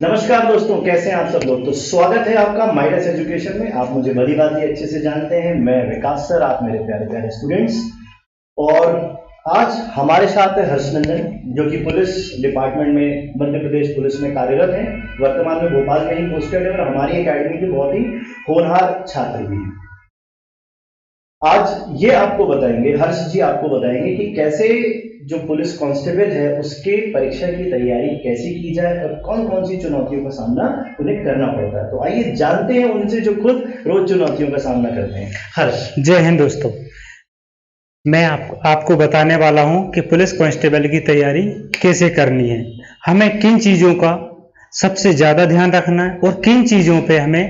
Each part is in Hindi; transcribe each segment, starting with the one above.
नमस्कार दोस्तों, कैसे हैं आप सब लोग। तो स्वागत है आपका माइडस एजुकेशन में। आप मुझे भली भांति अच्छे से जानते हैं, मैं विकास सर, आप मेरे प्यारे प्यारे स्टूडेंट्स। और आज हमारे साथ है हर्षनंदन, जो कि पुलिस डिपार्टमेंट में, मध्य प्रदेश पुलिस में कार्यरत हैं। वर्तमान में भोपाल में ही पोस्टेड है और हमारी एकेडमी के बहुत ही होनहार छात्र भी हैं। आज ये आपको बताएंगे, हर्ष जी आपको बताएंगे कि कैसे जो पुलिस कांस्टेबल है उसके परीक्षा की तैयारी कैसे की जाए और कौन कौन सी चुनौतियों का सामना उन्हें करना पड़ता है। तो आइए जानते हैं उनसे, जो खुद रोज चुनौतियों का सामना करते हैं। हर्ष। जय हिंद दोस्तों, मैं आपको बताने वाला हूं कि पुलिस कांस्टेबल की तैयारी कैसे करनी है, हमें किन चीज़ों का सबसे ज़्यादा ध्यान रखना है और किन चीज़ों पे हमें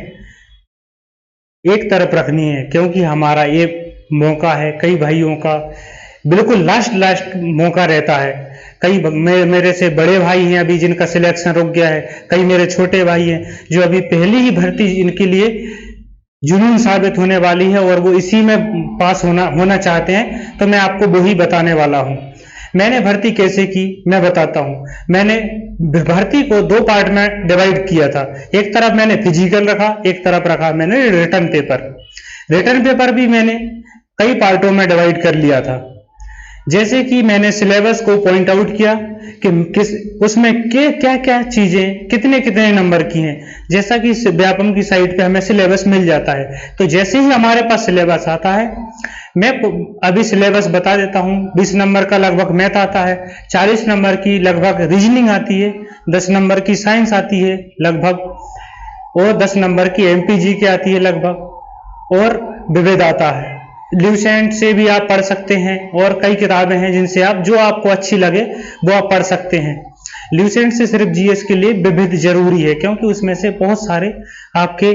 एक तरफ रखनी है, क्योंकि हमारा ये मौका है, कई भाइयों का बिल्कुल लास्ट मौका रहता है। कई मेरे से बड़े भाई हैं अभी जिनका सिलेक्शन रुक गया है, कई मेरे छोटे भाई हैं जो अभी पहली ही भर्ती इनके लिए जुनून साबित होने वाली है और वो इसी में पास होना चाहते हैं। तो मैं आपको वही बताने वाला हूँ। मैंने भर्ती कैसे की मैं बताता हूँ। मैंने भर्ती को दो पार्ट में डिवाइड किया था। एक तरफ मैंने फिजिकल रखा, एक तरफ रखा मैंने रिटर्न पेपर। रिटर्न पेपर भी मैंने कई पार्टों में डिवाइड कर लिया था। जैसे कि मैंने सिलेबस को पॉइंट आउट किया कि उसमें क्या क्या चीजें कितने कितने नंबर की हैं। जैसा कि व्यापम की साइट पे हमें सिलेबस मिल जाता है, तो जैसे ही हमारे पास सिलेबस आता है, मैं अभी सिलेबस बता देता हूं। 20 नंबर का लगभग मैथ आता है, 40 नंबर की लगभग रीजनिंग आती है, 10 नंबर की साइंस आती है लगभग, और 10 नंबर की एमपीजी की आती है लगभग, और विविध आता है। ल्यूसेंट से भी आप पढ़ सकते हैं और कई किताबें हैं जिनसे आप जो आपको अच्छी लगे वो आप पढ़ सकते हैं। ल्यूसेंट से सिर्फ जीएस के लिए विविध जरूरी है, क्योंकि उसमें से बहुत सारे आपके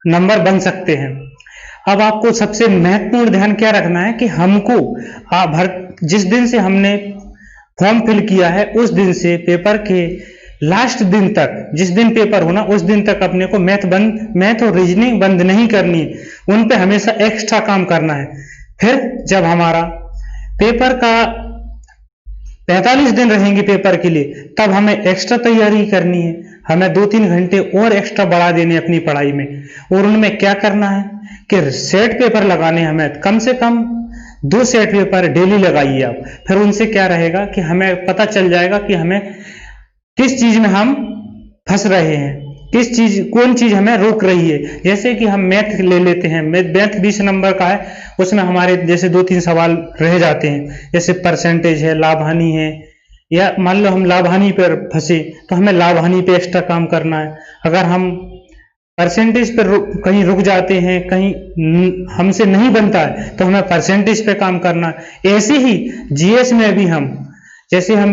नंबर बन सकते हैं। अब आपको सबसे महत्वपूर्ण ध्यान क्या रखना है कि हमको जिस दिन से हमने फॉर्म फिल किया है उस दिन से पेपर के लास्ट दिन तक, जिस दिन पेपर होना उस दिन तक अपने को मैथ और रीजनिंग बंद नहीं करनी है। उन पे हमेशा एक्स्ट्रा काम करना है। फिर जब हमारा पेपर का 45 दिन रहेंगे पेपर के लिए, तब हमें एक्स्ट्रा तैयारी करनी है। हमें 2-3 घंटे और एक्स्ट्रा बढ़ा देने अपनी पढ़ाई में। और उनमें क्या करना है कि सेट पेपर लगाने, हमें कम से कम 2 सेट पेपर डेली लगाइए आप। फिर उनसे क्या रहेगा कि हमें पता चल जाएगा कि हमें किस चीज में हम फंस रहे हैं, कौन चीज हमें रोक रही है। जैसे कि हम मैथ ले लेते हैं, मैथ 20 नंबर का है, उसमें हमारे जैसे 2-3 सवाल रह जाते हैं, जैसे परसेंटेज है, लाभ हानि है, या मान लो हम लाभ हानि पर फंसे तो हमें लाभ हानि पे एक्स्ट्रा काम करना है। अगर हम परसेंटेज पर कहीं रुक जाते हैं, कहीं हमसे नहीं बनता है, तो हमें परसेंटेज पे काम करना है। ऐसे ही जीएस में भी जैसे हम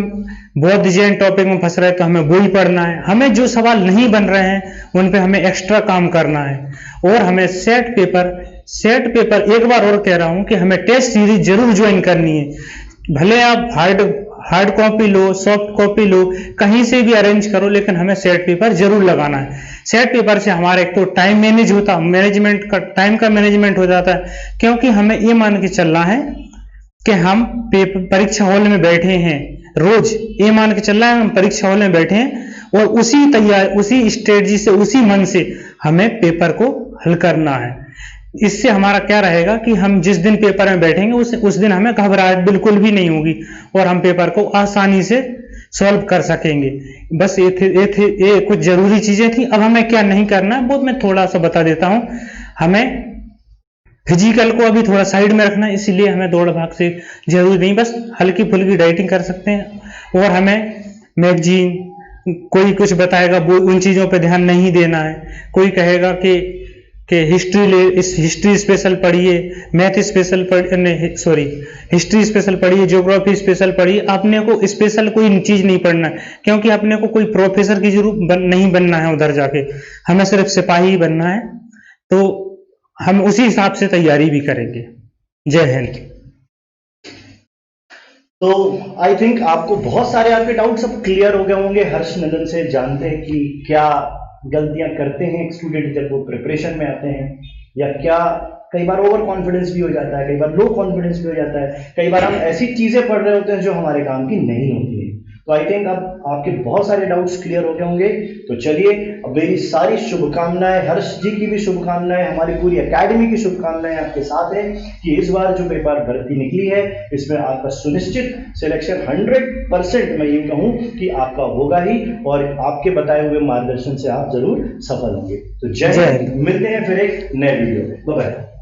बौद्ध जैन टॉपिक में फंस रहे हैं तो हमें वो ही पढ़ना है। हमें जो सवाल नहीं बन रहे हैं उन पे हमें एक्स्ट्रा काम करना है। और हमें सेट पेपर एक बार और कह रहा हूं कि हमें टेस्ट सीरीज जरूर ज्वाइन करनी है। भले आप हार्ड कॉपी लो, सॉफ्ट कॉपी लो, कहीं से भी अरेंज करो, लेकिन हमें सेट पेपर जरूर लगाना है। सेट पेपर से हमारा एक तो टाइम टाइम का मैनेजमेंट हो जाता है, क्योंकि हमें ये मान के चलना है कि हम परीक्षा हॉल में बैठे हैं। रोज ये मान के चल रहा है हम परीक्षा हॉल में बैठे हैं और उसी स्ट्रेटजी से, उसी मन से हमें पेपर को हल करना है। इससे हमारा क्या रहेगा कि हम जिस दिन पेपर में बैठेंगे उस दिन हमें घबराहट बिल्कुल भी नहीं होगी और हम पेपर को आसानी से सॉल्व कर सकेंगे। बस ये कुछ जरूरी चीजें थी। अब हमें क्या नहीं करना है वो मैं थोड़ा सा बता देता हूं। हमें फिजिकल को अभी थोड़ा साइड में रखना है, इसलिए हमें दौड़ भाग से जरूरी नहीं, बस हल्की फुल्की डाइटिंग कर सकते हैं। और हमें मैगजीन, कोई कुछ बताएगा वो उन चीजों पे ध्यान नहीं देना है। कोई कहेगा कि हिस्ट्री स्पेशल पढ़िए, मैथ स्पेशल हिस्ट्री स्पेशल पढ़िए, ज्योग्राफी स्पेशल पढ़िए। अपने को स्पेशल कोई चीज नहीं पढ़ना है, क्योंकि अपने को कोई प्रोफेसर की जरूरत नहीं बनना है उधर जाके, हमें सिर्फ सिपाही ही बनना है। तो हम उसी हिसाब से तैयारी भी करेंगे। जय हिंद। तो आई थिंक आपको बहुत सारे आपके डाउट सब क्लियर हो गए होंगे। हर्षनंदन से जानते हैं कि क्या गलतियां करते हैं एक स्टूडेंट जब वो प्रिपरेशन में आते हैं, या क्या कई बार ओवर कॉन्फिडेंस भी हो जाता है, कई बार लो कॉन्फिडेंस भी हो जाता है, कई बार हम ऐसी चीजें पढ़ रहे होते हैं जो हमारे काम की नहीं होती है। तो आई थिंक अब आपके बहुत सारे डाउट्स क्लियर हो गए होंगे। तो चलिए, अब मेरी सारी शुभकामनाएं, हर्ष जी की भी शुभकामनाएं, हमारी पूरी एकेडमी की शुभकामनाएं आपके साथ है कि इस बार जो पेपर भर्ती निकली है इसमें आपका सुनिश्चित सिलेक्शन 100% मैं ये कहूं कि आपका होगा ही, और आपके बताए हुए मार्गदर्शन से आप जरूर सफल होंगे। तो जय हिंद, मिलते हैं फिर एक नए वीडियो में। Bye bye.